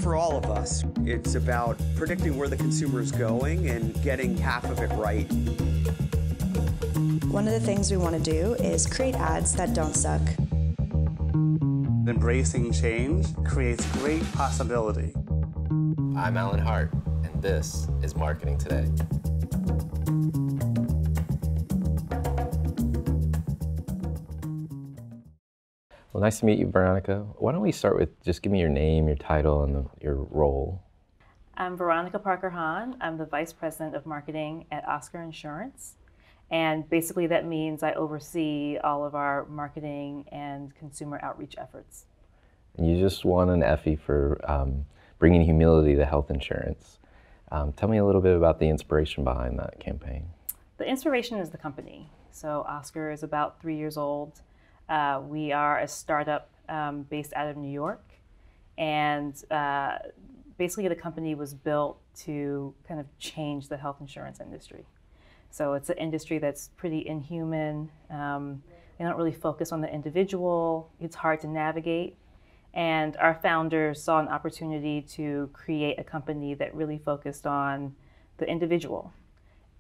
for all of us. It's about predicting where the consumer is going and getting half of it right. One of the things we want to do is create ads that don't suck. Embracing change creates great possibility. I'm Alan Hart, and this is Marketing Today. Well, nice to meet you, Veronica. Why don't we start with just give me your name, your title, and your role. I'm Veronica Parker-Hahn. I'm the Vice President of Marketing at Oscar Insurance. And basically that means I oversee all of our marketing and consumer outreach efforts. And you just won an Effie for bringing humility to health insurance. Tell me a little bit about the inspiration behind that campaign. The inspiration is the company. So Oscar is about 3 years old. We are a startup based out of New York. And basically the company was built to kind of change the health insurance industry. So it's an industry that's pretty inhuman. They don't really focus on the individual. It's hard to navigate. And our founders saw an opportunity to create a company that really focused on the individual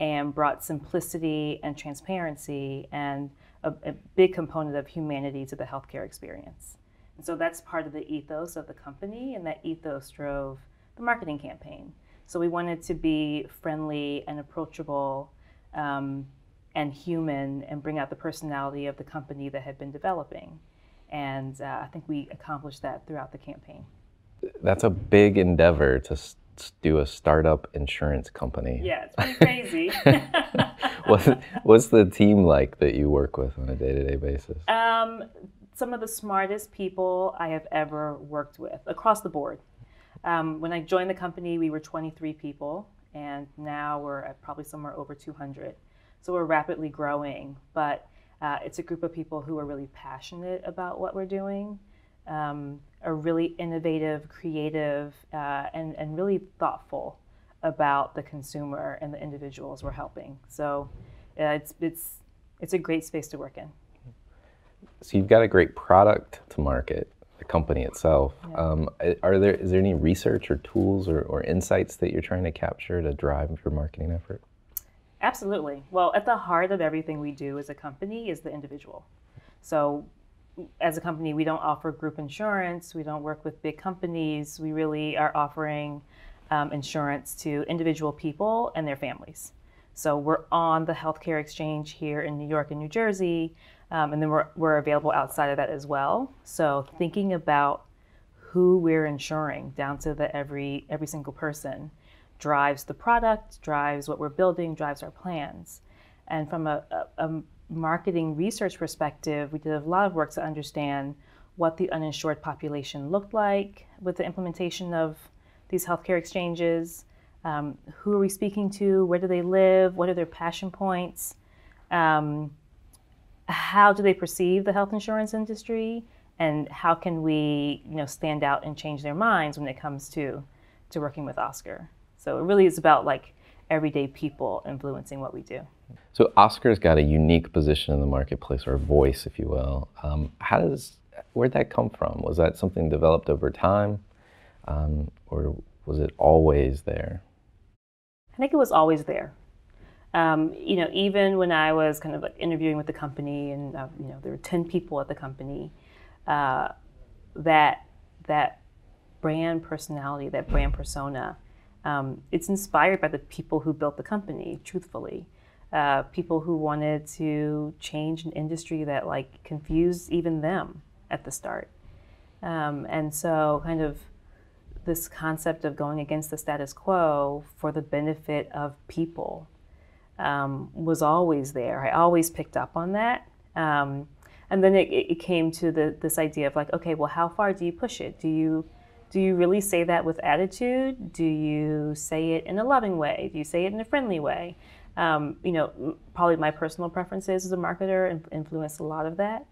and brought simplicity and transparency and a big component of humanity to the healthcare experience. And so that's part of the ethos of the company, and that ethos drove the marketing campaign. So we wanted to be friendly and approachable and human and bring out the personality of the company that had been developing. And I think we accomplished that throughout the campaign. That's a big endeavor to do a startup insurance company. Yeah, it's pretty crazy. What's the team like that you work with on a day-to-day basis? Some of the smartest people I have ever worked with across the board. When I joined the company, we were 23 people, and now we're at probably somewhere over 200. So we're rapidly growing, but it's a group of people who are really passionate about what we're doing, are really innovative, creative, and really thoughtful about the consumer and the individuals we're helping. So it's a great space to work in. So you've got a great product to market, the company itself. Yeah. Is there any research or tools or insights that you're trying to capture to drive your marketing effort? Absolutely. Well, at the heart of everything we do as a company is the individual. So as a company, we don't offer group insurance. We don't work with big companies. We really are offering insurance to individual people and their families. So we're on the healthcare exchange here in New York and New Jersey, and then we're available outside of that as well. So thinking about who we're insuring down to the every single person drives the product, drives what we're building, drives our plans. And from a marketing research perspective, we did a lot of work to understand what the uninsured population looked like with the implementation of these healthcare exchanges. Who are we speaking to? Where do they live? What are their passion points? How do they perceive the health insurance industry? And how can we, stand out and change their minds when it comes to working with Oscar? So it really is about like everyday people influencing what we do. So Oscar's got a unique position in the marketplace, or a voice, if you will. Where'd that come from? Was that something developed over time, or was it always there? I think it was always there. Even when I was kind of like interviewing with the company, and there were 10 people at the company, that brand personality, that brand persona, it's inspired by the people who built the company, truthfully. People who wanted to change an industry that confused even them at the start. And so kind of this concept of going against the status quo for the benefit of people was always there. I always picked up on that. And then it came to this idea of okay, well, how far do you push it? Do you really say that with attitude? Do you say it in a loving way? Do you say it in a friendly way? Probably my personal preferences as a marketer influenced a lot of that.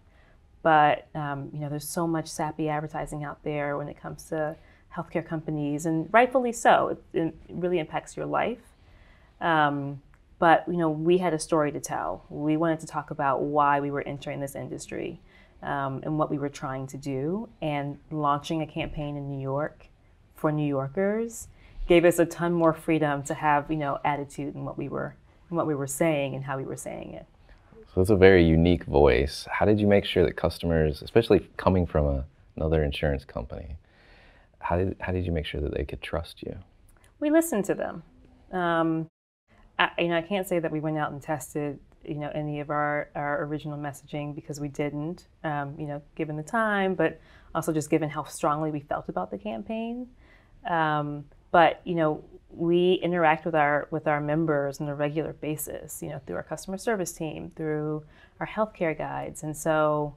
But there's so much sappy advertising out there when it comes to healthcare companies, and rightfully so. It really impacts your life. But we had a story to tell. We wanted to talk about why we were entering this industry. And what we were trying to do, and launching a campaign in New York for New Yorkers gave us a ton more freedom to have, attitude in what we were saying and how we were saying it. So it's a very unique voice. How did you make sure that customers, especially coming from another insurance company, how did you make sure that they could trust you? We listened to them. I can't say that we went out and tested, any of our original messaging, because we didn't, given the time, but also just given how strongly we felt about the campaign. But we interact with our members on a regular basis, through our customer service team, through our healthcare guides, and so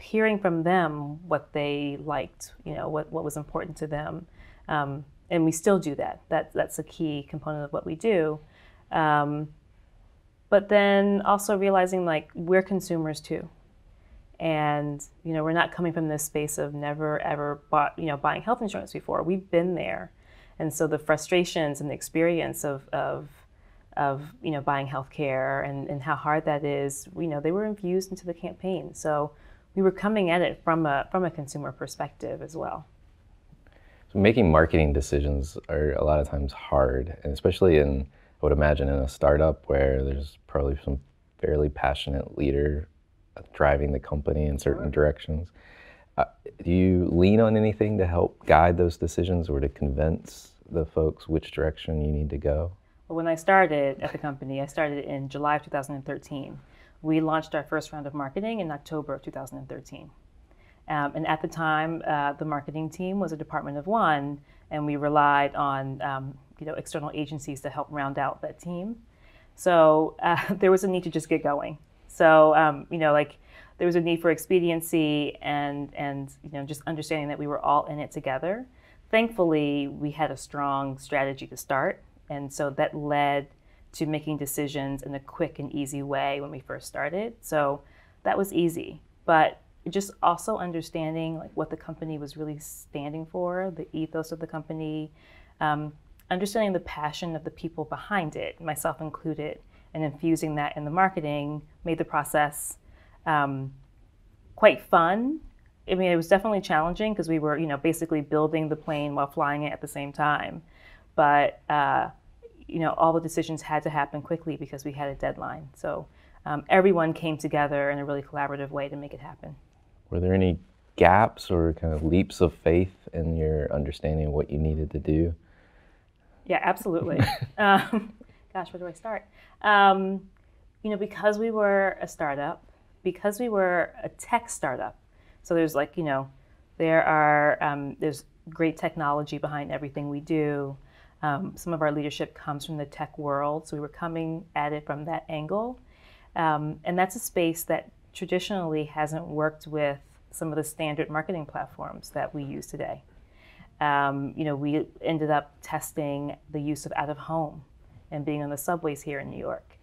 hearing from them what they liked, what was important to them, and we still do that. That's a key component of what we do. But then also realizing we're consumers too. And, we're not coming from this space of never ever buying health insurance before. We've been there. And so the frustrations and the experience of buying healthcare and how hard that is, they were infused into the campaign. So we were coming at it from a consumer perspective as well. So making marketing decisions are a lot of times hard, and especially I would imagine in a startup where there's probably some fairly passionate leader driving the company in certain directions. Do you lean on anything to help guide those decisions or to convince the folks which direction you need to go? Well, when I started at the company, I started in July of 2013. We launched our first round of marketing in October of 2013. And at the time, the marketing team was a department of one, and we relied on external agencies to help round out that team. So there was a need to just get going. So there was a need for expediency and just understanding that we were all in it together. Thankfully, we had a strong strategy to start, and so that led to making decisions in a quick and easy way when we first started. So that was easy, but just also understanding what the company was really standing for, the ethos of the company, understanding the passion of the people behind it, myself included, and infusing that in the marketing made the process quite fun. I mean, it was definitely challenging because we were, basically building the plane while flying it at the same time. But, all the decisions had to happen quickly because we had a deadline. So everyone came together in a really collaborative way to make it happen. Were there any gaps or kind of leaps of faith in your understanding of what you needed to do? Yeah, absolutely. Gosh, where do I start? Because we were a startup, because we were a tech startup, so there's there's great technology behind everything we do. Some of our leadership comes from the tech world, so we were coming at it from that angle. And that's a space that traditionally hasn't worked with some of the standard marketing platforms that we use today. We ended up testing the use of out-of-home and being on the subways here in New York.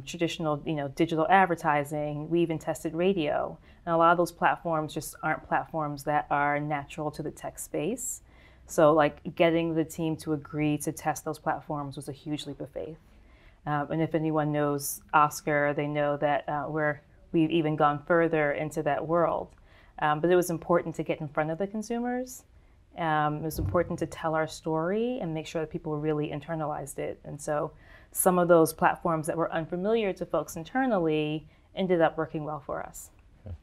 Traditional, digital advertising. We even tested radio. And a lot of those platforms just aren't platforms that are natural to the tech space. So getting the team to agree to test those platforms was a huge leap of faith. And if anyone knows Oscar, they know that we've even gone further into that world. But it was important to get in front of the consumers. It was important to tell our story and make sure that people really internalized it. And so some of those platforms that were unfamiliar to folks internally ended up working well for us. Okay.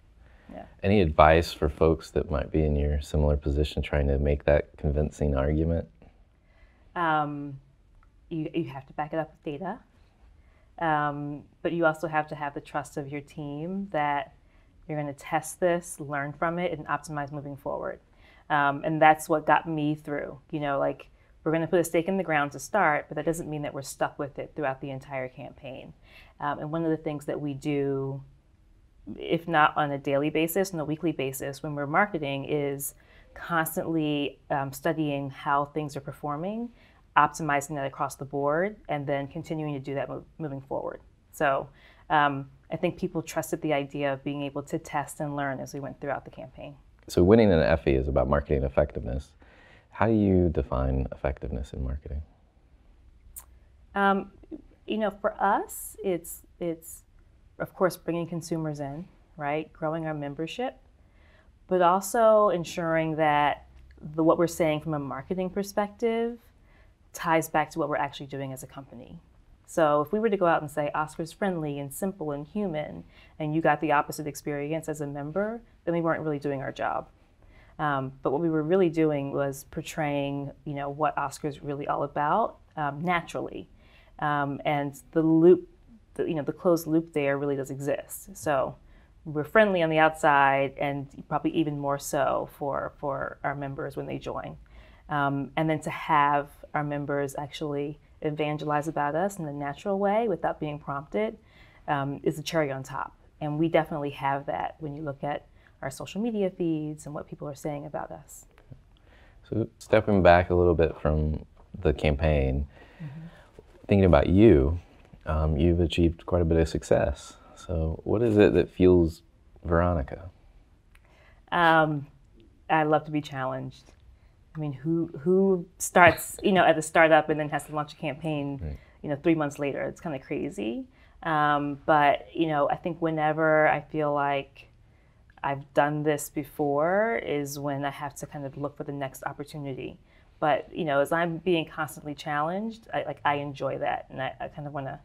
Yeah. Any advice for folks that might be in your similar position trying to make that convincing argument? You have to back it up with data. But you also have to have the trust of your team that you're going to test this, learn from it, and optimize moving forward. And that's what got me through. We're going to put a stake in the ground to start, but that doesn't mean that we're stuck with it throughout the entire campaign. And one of the things that we do, if not on a daily basis, on a weekly basis, when we're marketing, is constantly studying how things are performing, optimizing that across the board, and then continuing to do that moving forward. So I think people trusted the idea of being able to test and learn as we went throughout the campaign. So winning an Effie is about marketing effectiveness. How do you define effectiveness in marketing? For us, it's of course bringing consumers in, right? Growing our membership. but also ensuring that what we're saying from a marketing perspective ties back to what we're actually doing as a company. So if we were to go out and say Oscar's friendly and simple and human, and you got the opposite experience as a member, then we weren't really doing our job. But what we were really doing was portraying, what Oscar's really all about naturally, and the loop, the closed loop there really does exist. So we're friendly on the outside, and probably even more so for our members when they join. And then to have our members actually evangelize about us in a natural way without being prompted is the cherry on top. And we definitely have that when you look at our social media feeds and what people are saying about us. So stepping back a little bit from the campaign, thinking about you, you've achieved quite a bit of success. So what is it that fuels Veronica? I love to be challenged. I mean, who starts, at a startup and then has to launch a campaign, 3 months later? It's kind of crazy. But, I think whenever I feel like I've done this before is when I have to kind of look for the next opportunity. But, as I'm being constantly challenged, I enjoy that. And I kind of want to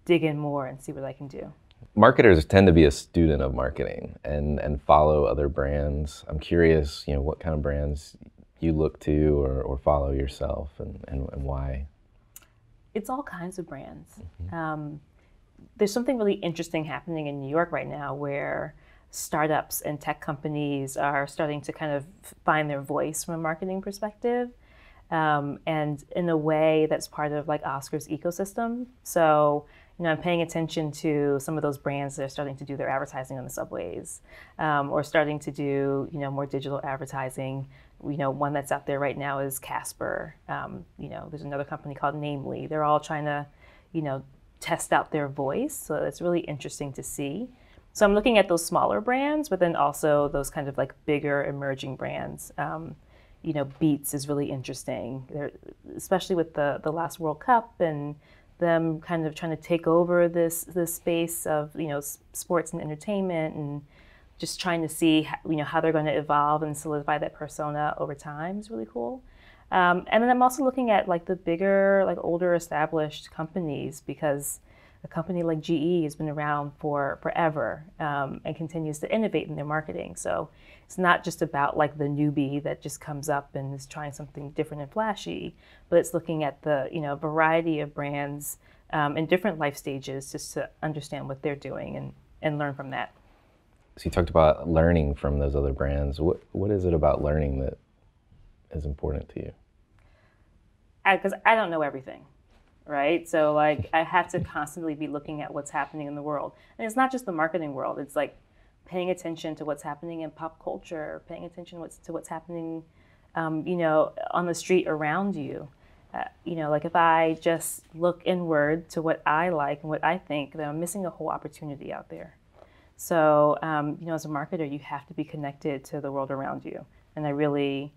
dig in more and see what I can do. Marketers tend to be a student of marketing and follow other brands. I'm curious, what kind of brands you look to or follow yourself and why? It's all kinds of brands. There's something really interesting happening in New York right now where startups and tech companies are starting to kind of find their voice from a marketing perspective, and in a way that's part of like Oscar's ecosystem. So, I'm paying attention to some of those brands that are starting to do their advertising on the subways, or starting to do, more digital advertising. One that's out there right now is Casper. There's another company called Namely. They're all trying to, test out their voice. So it's really interesting to see. So I'm looking at those smaller brands, but then also those kind of like bigger emerging brands. Beats is really interesting, especially with the last World Cup and them kind of trying to take over this space of sports and entertainment, and just trying to see how they're going to evolve and solidify that persona over time is really cool. And then I'm also looking at like the bigger, like older established companies, because a company like GE has been around for forever, and continues to innovate in their marketing. So it's not just about like the newbie that just comes up and is trying something different and flashy, but it's looking at the variety of brands in different life stages, just to understand what they're doing and learn from that. So you talked about learning from those other brands. What is it about learning that is important to you? Because I don't know everything. Right? So like I have to constantly be looking at what's happening in the world. And it's not just the marketing world. It's like paying attention to what's happening in pop culture, paying attention to what's happening, on the street around you. Like if I just look inward to what I like and what I think, then I'm missing a whole opportunity out there. So, as a marketer, you have to be connected to the world around you. And I really,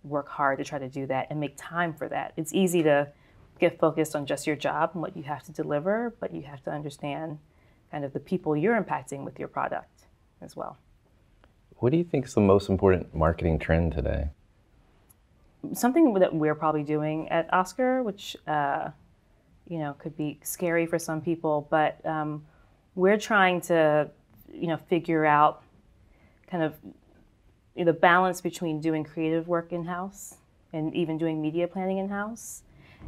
work hard to try to do that and make time for that. It's easy to get focused on just your job and what you have to deliver, but you have to understand kind of the people you're impacting with your product as well. What do you think is the most important marketing trend today? Something that we're probably doing at Oscar, which could be scary for some people, but we're trying to figure out kind of the balance between doing creative work in-house and even doing media planning in-house,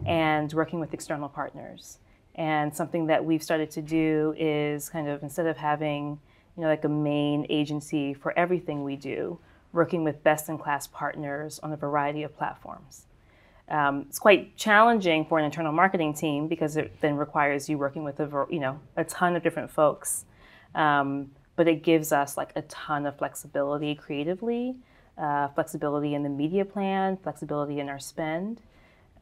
and working with external partners. And something that we've started to do is kind of, instead of having, like a main agency for everything we do, working with best-in-class partners on a variety of platforms. It's quite challenging for an internal marketing team because it then requires you working with a ton of different folks. But it gives us like a ton of flexibility creatively, flexibility in the media plan, flexibility in our spend,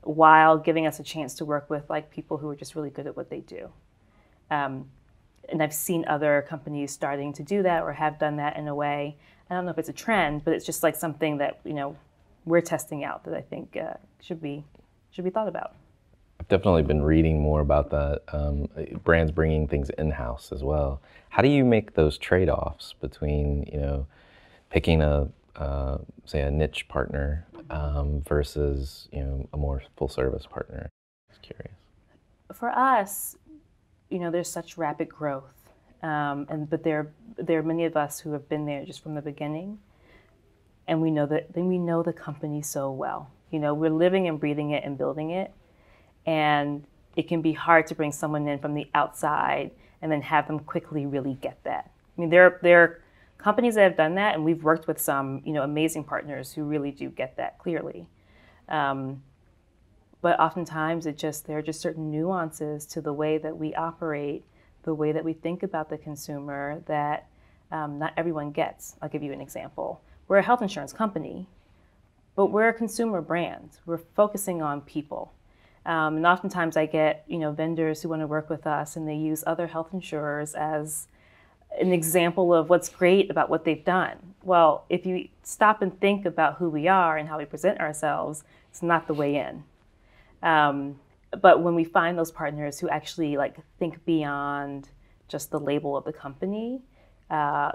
while giving us a chance to work with like people who are just really good at what they do. And I've seen other companies starting to do that or have done that in a way. I don't know if it's a trend, but it's just like something that we're testing out that I think should be thought about. I've definitely been reading more about that. Brands bringing things in-house as well. How do you make those trade-offs between picking say a niche partner versus a more full service partner? Just curious. For us, there's such rapid growth, but there are many of us who have been there just from the beginning, and we know the company so well. We're living and breathing it and building it, and it can be hard to bring someone in from the outside and then have them quickly really get that. I mean, there are companies that have done that, and we've worked with some, amazing partners who really do get that clearly. But oftentimes there are just certain nuances to the way that we operate, the way that we think about the consumer that not everyone gets. I'll give you an example. We're a health insurance company, but we're a consumer brand. We're focusing on people. And oftentimes I get, vendors who want to work with us, and they use other health insurers as an example of what's great about what they've done. Well, if you stop and think about who we are and how we present ourselves, it's not the way in. But when we find those partners who actually think beyond just the label of the company,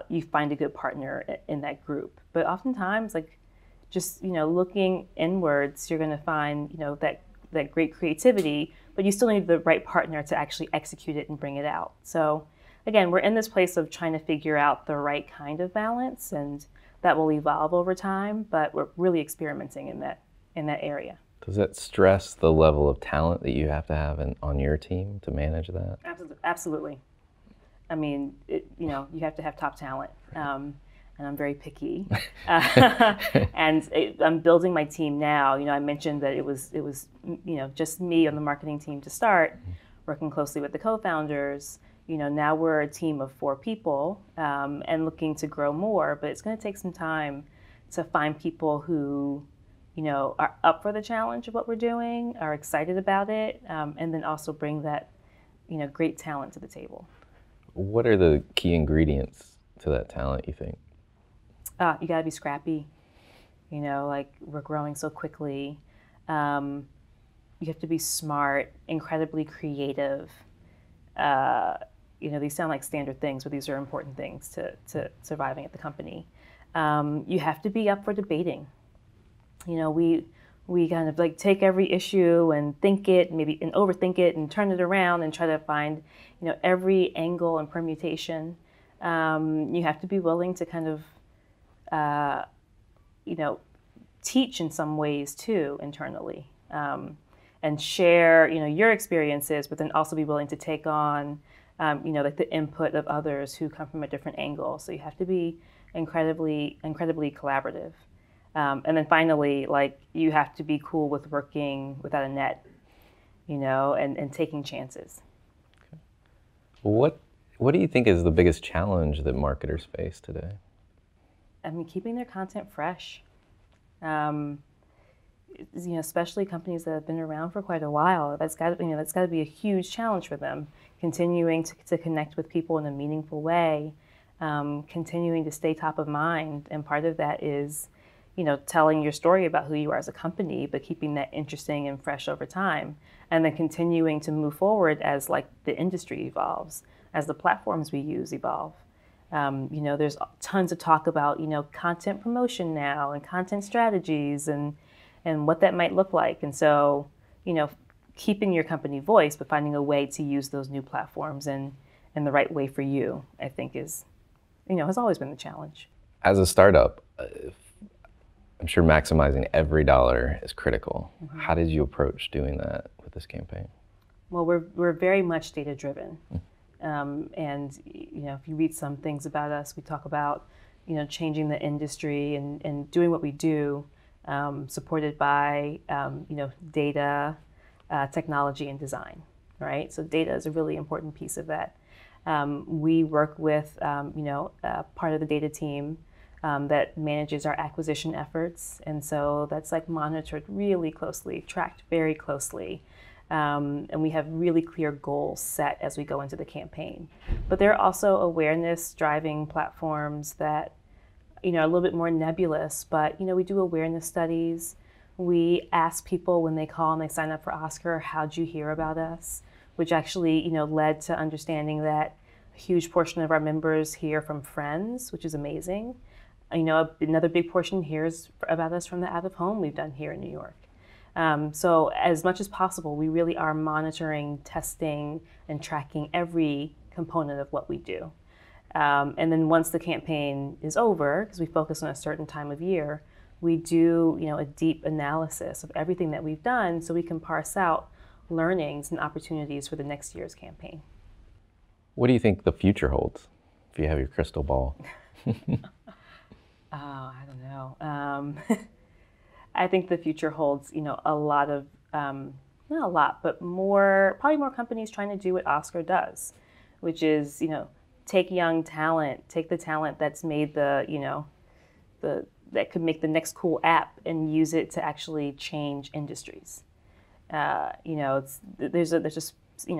you find a good partner in that group. But oftentimes, just looking inwards, you're going to find that great creativity, but you still need the right partner to actually execute it and bring it out. So again, we're in this place of trying to figure out the right kind of balance, and that will evolve over time, but we're really experimenting in that area. Does that stress the level of talent that you have to have on your team to manage that? Absolutely. I mean, you have to have top talent, and I'm very picky. And I'm building my team now. I mentioned that it was just me on the marketing team to start, working closely with the co-founders. Now we're a team of 4 people, and looking to grow more, but it's going to take some time to find people who are up for the challenge of what we're doing, are excited about it, and then also bring that, great talent to the table. What are the key ingredients to that talent, you think? You gotta be scrappy. We're growing so quickly. You have to be smart, incredibly creative. These sound like standard things, but these are important things to surviving at the company. You have to be up for debating. We kind of take every issue and think it, and overthink it and turn it around and try to find, every angle and permutation. You have to be willing to kind of, teach in some ways too internally, and share, your experiences, but then also be willing to take on, the input of others who come from a different angle. So you have to be incredibly collaborative. And then finally, you have to be cool with working without a net, and taking chances. Okay. What do you think is the biggest challenge that marketers face today? I mean, keeping their content fresh. Especially companies that have been around for quite a while. That's got to be a huge challenge for them. Continuing to connect with people in a meaningful way, continuing to stay top of mind, and part of that is telling your story about who you are as a company, but keeping that interesting and fresh over time, and then continuing to move forward as the industry evolves, as the platforms we use evolve. There's tons of talk about content promotion now and content strategies and what that might look like, and so keeping your company voice, but finding a way to use those new platforms in the right way for you, I think has always been the challenge. As a startup, I'm sure maximizing every dollar is critical. Mm-hmm. How did you approach doing that with this campaign? Well, we're very much data driven. And if you read some things about us, we talk about changing the industry and doing what we do, supported by data, technology, and design. Right. So data is a really important piece of that. We work with part of the data team that manages our acquisition efforts, and so that's monitored really closely, tracked very closely. And we have really clear goals set as we go into the campaign. But there are also awareness-driving platforms that, are a little bit more nebulous, but, we do awareness studies. We ask people when they call and they sign up for Oscar, how'd you hear about us? Which actually, led to understanding that a huge portion of our members hear from friends, which is amazing. another big portion here is about us from the out of home we've done here in New York. So as much as possible, we really are monitoring, testing, and tracking every component of what we do. And then once the campaign is over, because we focus on a certain time of year, we do a deep analysis of everything that we've done so we can parse out learnings and opportunities for the next year's campaign. What do you think the future holds, if you have your crystal ball? I don't know. I think the future holds, a lot of, not a lot, but probably more companies trying to do what Oscar does, which is, take young talent, take the talent that's made that could make the next cool app and use it to actually change industries. There's just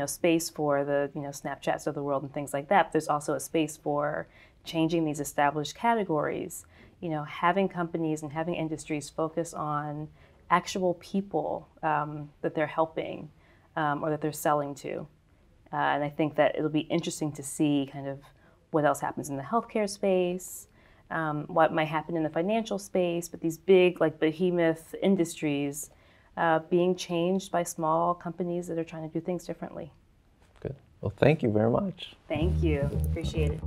space for the Snapchats of the world and things like that. But there's also a space for changing these established categories. Having companies and having industries focus on actual people that they're helping or that they're selling to. And I think that it'll be interesting to see kind of what else happens in the healthcare space, what might happen in the financial space, but these big behemoth industries being changed by small companies that are trying to do things differently. Good. Well, thank you very much. Thank you. Appreciate it.